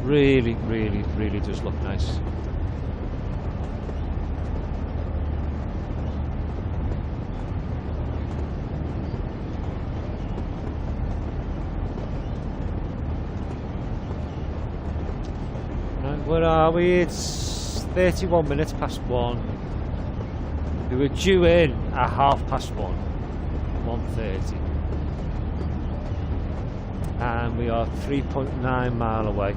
Really, really, really does look nice. Where are we? It's 31 minutes past 1. We were due in at 1:30. 1:30. And we are 3.9 mile away.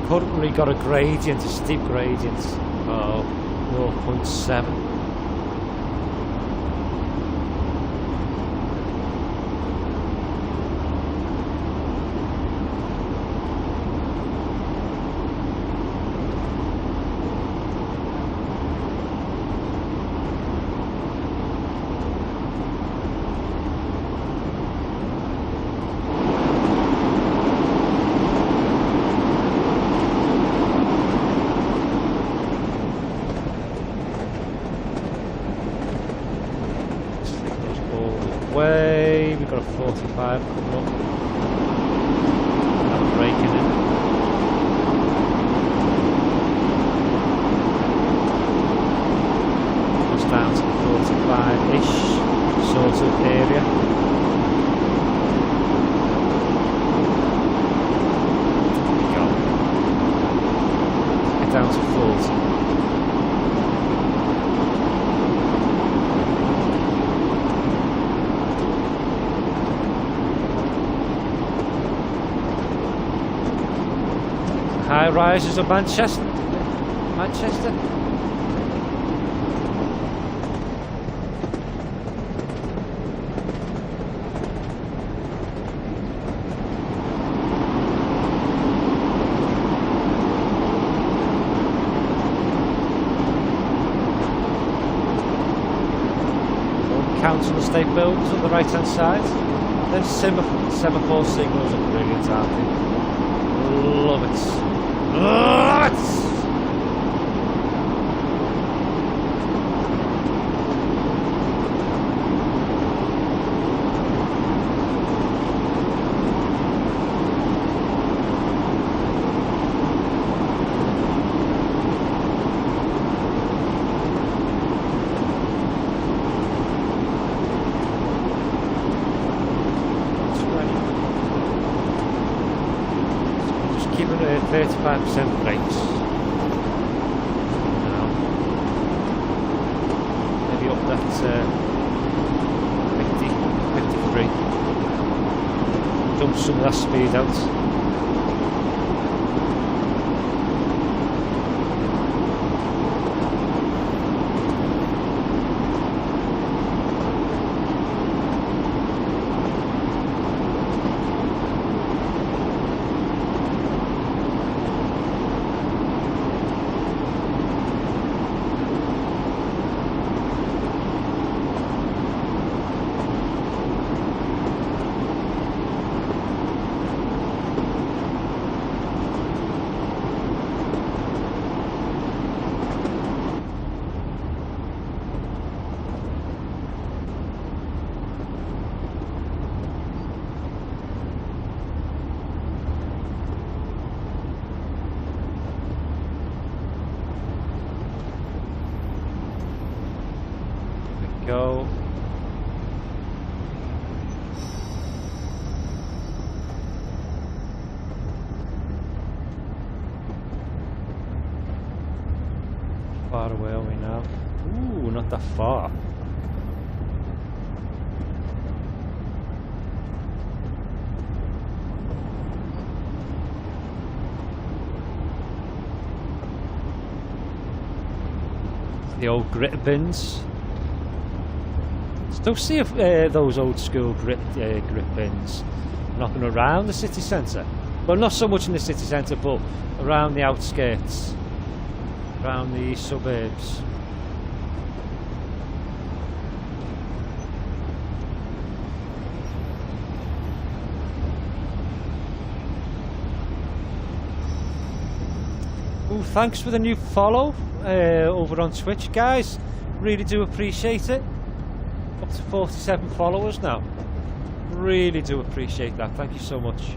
Currently got a gradient, a steep gradient of 0.7. Way, we've got a 45 coming up. I'm braking it. Just down to the 45-ish sort of area. There we go. Get down to 40. High rises of Manchester. Council estate buildings on the right hand side. Then semaphore signals are brilliant, aren't they? Love it. Love it! Keeping it at 35% brakes. Now, maybe up that 50, 53. Dump some of that speed out. Go. Far away are we now? Ooh, not that far. The old grit bins. Still see if, those old school grit bins knocking around the city centre. Well, not so much in the city centre, but around the outskirts, around the suburbs. Ooh, thanks for the new follow over on Twitch, guys. Really do appreciate it. Up to 47 followers now. Really do appreciate that. Thank you so much.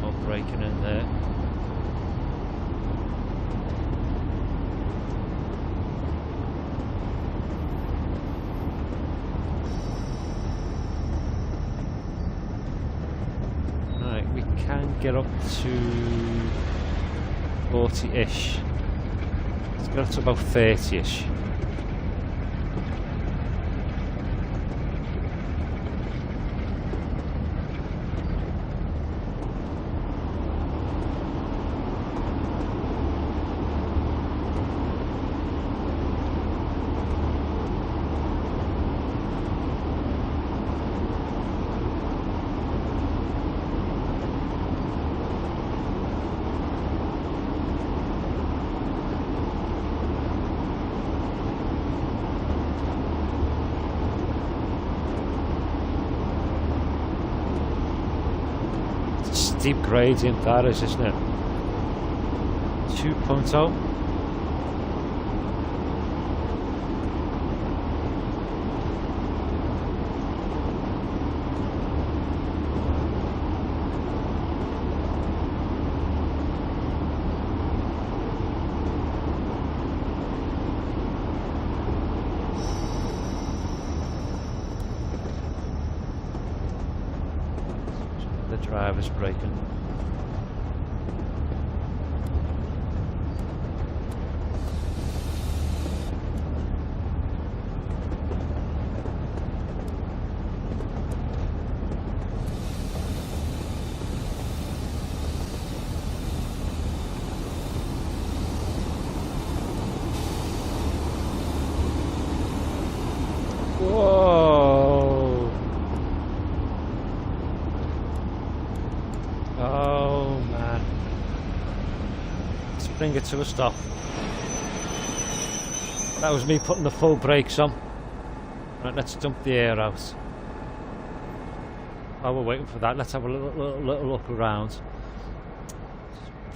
Oh, breaking in there. get up to 40-ish. Let's get up to about 30-ish. Steep gradient that is, isn't it? 2.0. The driver's braking. Whoa! Oh man. Let's bring it to a stop. That was me putting the full brakes on. Right, let's dump the air out. While we're waiting for that, let's have a little look around.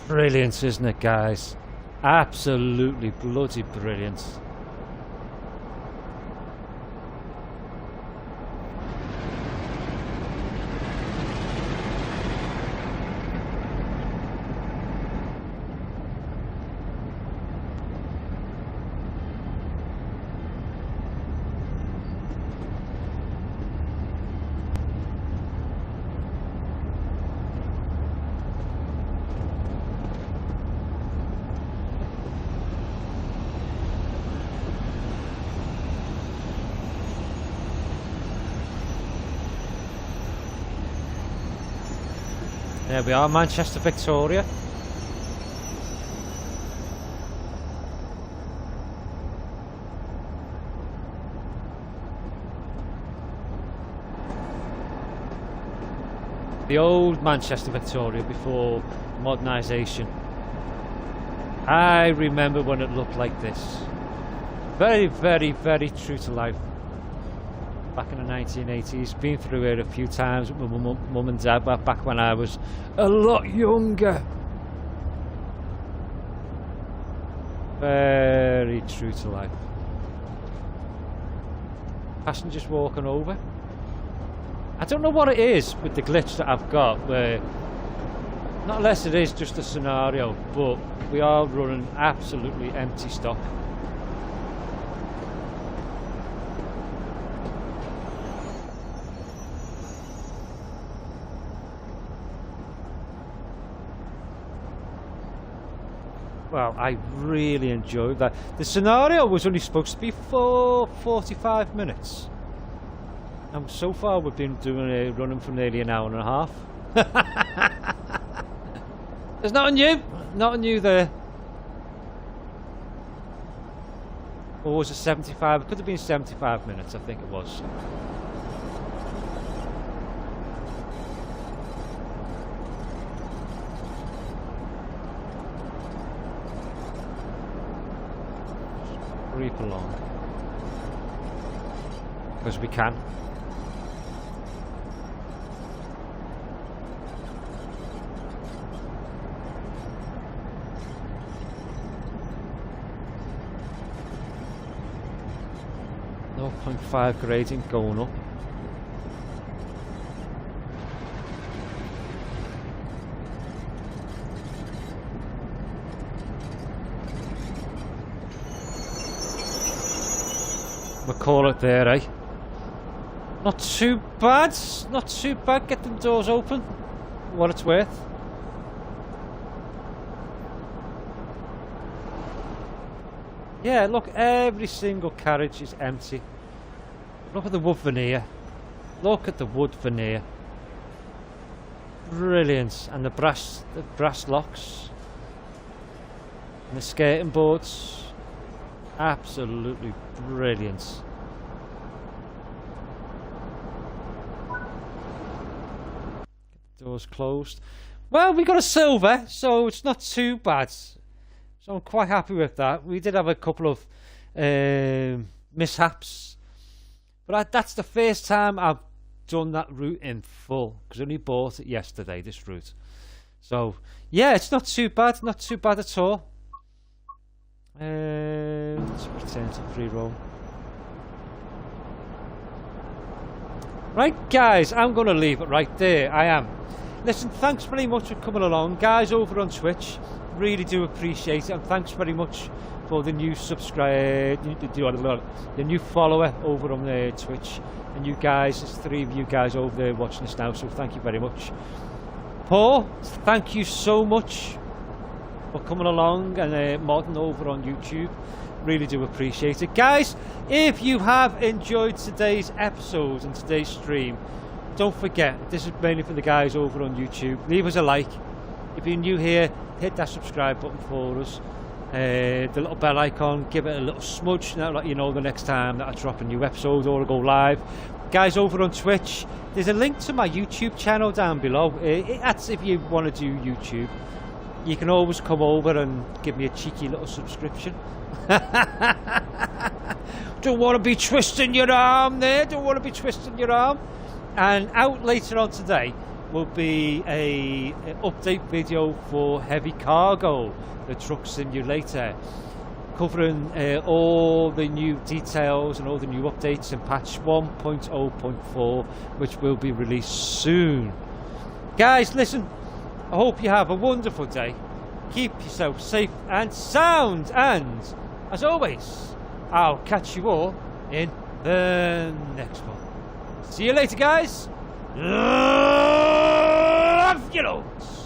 Brilliant, isn't it, guys? Absolutely bloody brilliant. There we are, Manchester, Victoria. The old Manchester, Victoria before modernisation. I remember when it looked like this. Very, very, very true to life. Back in the 1980s, been through it a few times with my mum and dad, but back when I was a lot younger. Very true to life. Passengers walking over. I don't know what it is with the glitch that I've got, where not unless it is just a scenario, but we are running absolutely empty stock. Well, I really enjoyed that. The scenario was only supposed to be for 45 minutes. And so far we've been running for nearly an hour and a half. There's nothing new. Nothing new there. Or was it 75? It could have been 75 minutes, I think it was. Creep along because we can. No 0.5 gradient going up. We'll call it there, eh? Not too bad. Not too bad. Get them doors open. For what it's worth. Yeah, look, every single carriage is empty. Look at the wood veneer. Look at the wood veneer. Brilliant. And the brass locks. And the skating boards. Absolutely brilliant. Doors closed. Well, we got a silver, so it's not too bad. So I'm quite happy with that. We did have a couple of mishaps, but that's the first time I've done that route in full, because I only bought it yesterday, this route. So yeah, it's not too bad, not too bad at all. Let's return to free roam. Right guys, I'm going to leave it right there. I am. Listen, thanks very much for coming along, guys, over on Twitch. Really do appreciate it, and thanks very much for the new the new follower over on Twitch. And you guys, there's 3 of you guys over there watching us now, so thank you very much. Paul, thank you so much for coming along and modding over on YouTube. Really do appreciate it, guys. If you have enjoyed today's episode and today's stream, don't forget, this is mainly for the guys over on YouTube. Leave us a like. If you're new here, hit that subscribe button for us. The little bell icon, give it a little smudge, and that'll let you know the next time that I drop a new episode or I go live. Guys over on Twitch, there's a link to my YouTube channel down below. That's if you want to do YouTube. You can always come over and give me a cheeky little subscription. Don't want to be twisting your arm there, don't want to be twisting your arm. And out later on today will be an update video for Heavy Cargo, the truck simulator, covering all the new details and all the new updates in patch 1.0.4, which will be released soon. Guys, listen, I hope you have a wonderful day. Keep yourself safe and sound, and as always, I'll catch you all in the next one. See you later, guys. Love you loads.